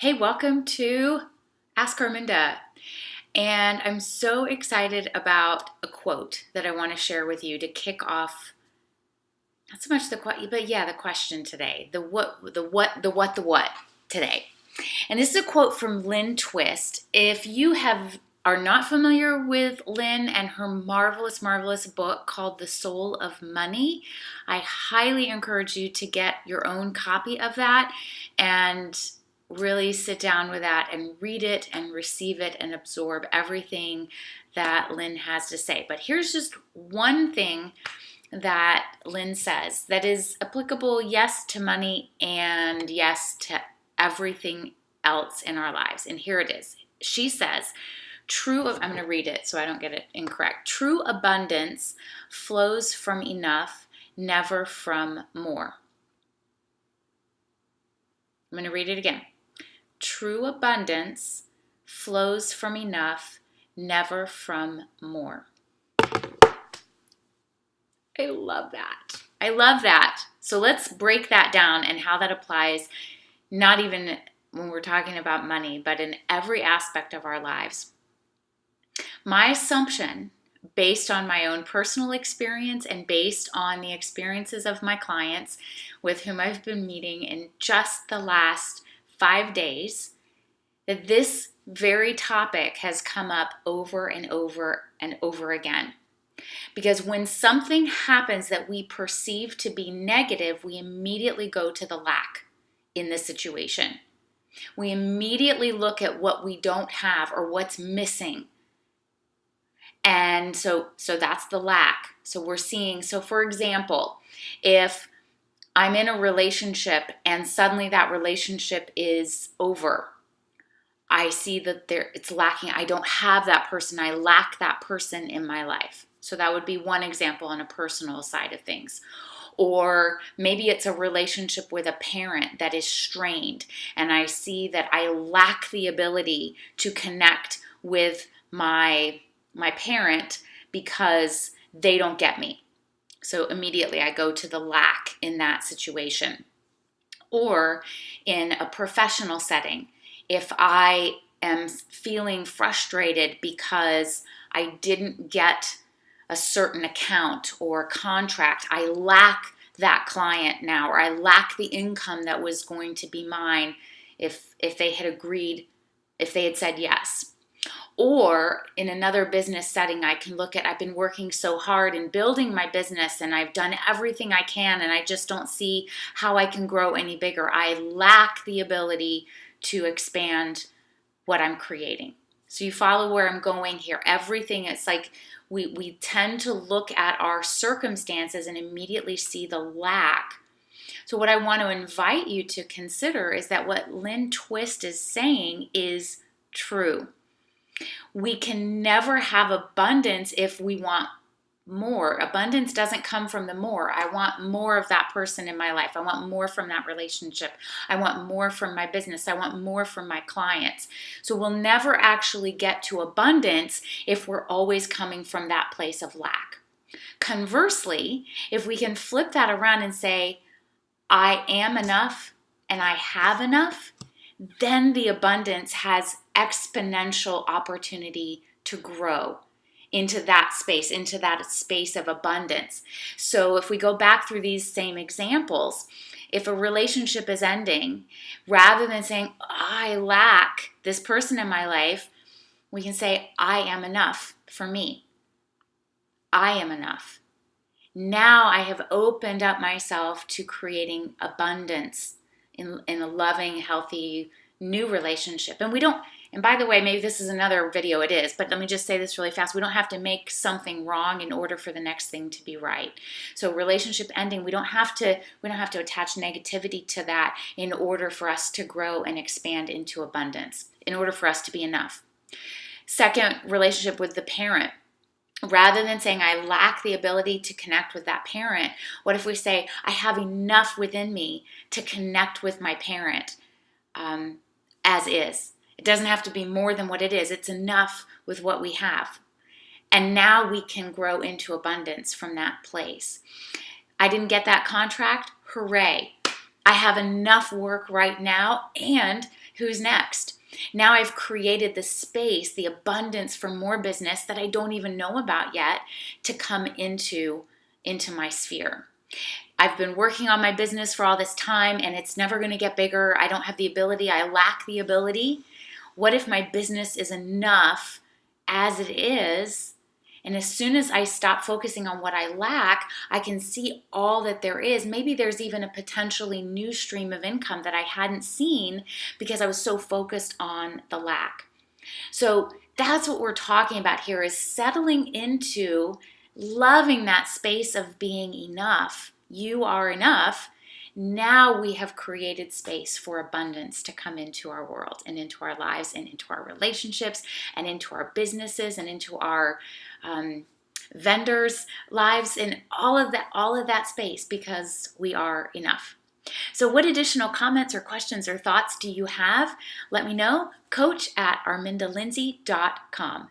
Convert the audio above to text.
Hey, welcome to Ask Arminda. And I'm so excited about a quote that I want to share with you to kick off not so much the question today. The what today. And this is a quote from Lynne Twist. If you are not familiar with Lynne and her marvelous, marvelous book called The Soul of Money, I highly encourage you to get your own copy of that and really sit down with that and read it and receive it and absorb everything that Lynne has to say. But here's just one thing that Lynne says that is applicable, yes, to money and yes to everything else in our lives. And here it is. She says, I'm going to read it so I don't get it incorrect. True abundance flows from enough, never from more. I'm going to read it again. True abundance flows from enough, never from more. I love that. I love that. So let's break that down and how that applies, not even when we're talking about money, but in every aspect of our lives. My assumption, based on my own personal experience and based on the experiences of my clients with whom I've been meeting in just the last 5 days, that this very topic has come up over and over and over again. Because when something happens that we perceive to be negative, we immediately go to the lack in the situation. We immediately look at what we don't have or what's missing. And so that's the lack. So for example, if I'm in a relationship and suddenly that relationship is over, I see that it's lacking. I don't have that person. I lack that person in my life. So that would be one example on a personal side of things. Or maybe it's a relationship with a parent that is strained, and I see that I lack the ability to connect with my parent because they don't get me. So immediately I go to the lack in that situation. Or in a professional setting, if I am feeling frustrated because I didn't get a certain account or contract, I lack that client now, or I lack the income that was going to be mine if they had said yes. Or in another business setting, I can look at, I've been working so hard in building my business and I've done everything I can and I just don't see how I can grow any bigger. I lack the ability to expand what I'm creating. So you follow where I'm going here. Everything, it's like we tend to look at our circumstances and immediately see the lack. So what I want to invite you to consider is that what Lynne Twist is saying is true. We can never have abundance if we want more. Abundance doesn't come from the more. I want more of that person in my life. I want more from that relationship. I want more from my business. I want more from my clients. So we'll never actually get to abundance if we're always coming from that place of lack. Conversely, if we can flip that around and say, I am enough and I have enough, then the abundance has exponential opportunity to grow into that space of abundance. So if we go back through these same examples, if a relationship is ending, rather than saying, I lack this person in my life, we can say, I am enough for me. I am enough. Now I have opened up myself to creating abundance in a loving, healthy, new relationship. And by the way, maybe this is another video, it is, but let me just say this really fast. We don't have to make something wrong in order for the next thing to be right. So relationship ending, we don't have to attach negativity to that in order for us to grow and expand into abundance, in order for us to be enough. Second, relationship with the parent. Rather than saying I lack the ability to connect with that parent, what if we say I have enough within me to connect with my parent as is? It doesn't have to be more than what it is. It's enough with what we have. And now we can grow into abundance from that place. I didn't get that contract. Hooray. I have enough work right now, and Who's next? Now I've created the space, the abundance for more business that I don't even know about yet to come into my sphere. I've been working on my business for all this time and it's never going to get bigger. I don't have the ability. I lack the ability. What if my business is enough as it is? And as soon as I stop focusing on what I lack, I can see all that there is. Maybe there's even a potentially new stream of income that I hadn't seen because I was so focused on the lack. So that's what we're talking about here, is settling into loving that space of being enough. You are enough. Now we have created space for abundance to come into our world and into our lives and into our relationships and into our businesses and into our vendors' lives and all of that space, because we are enough. So what additional comments or questions or thoughts do you have? Let me know. Coach@armindalindsay.com.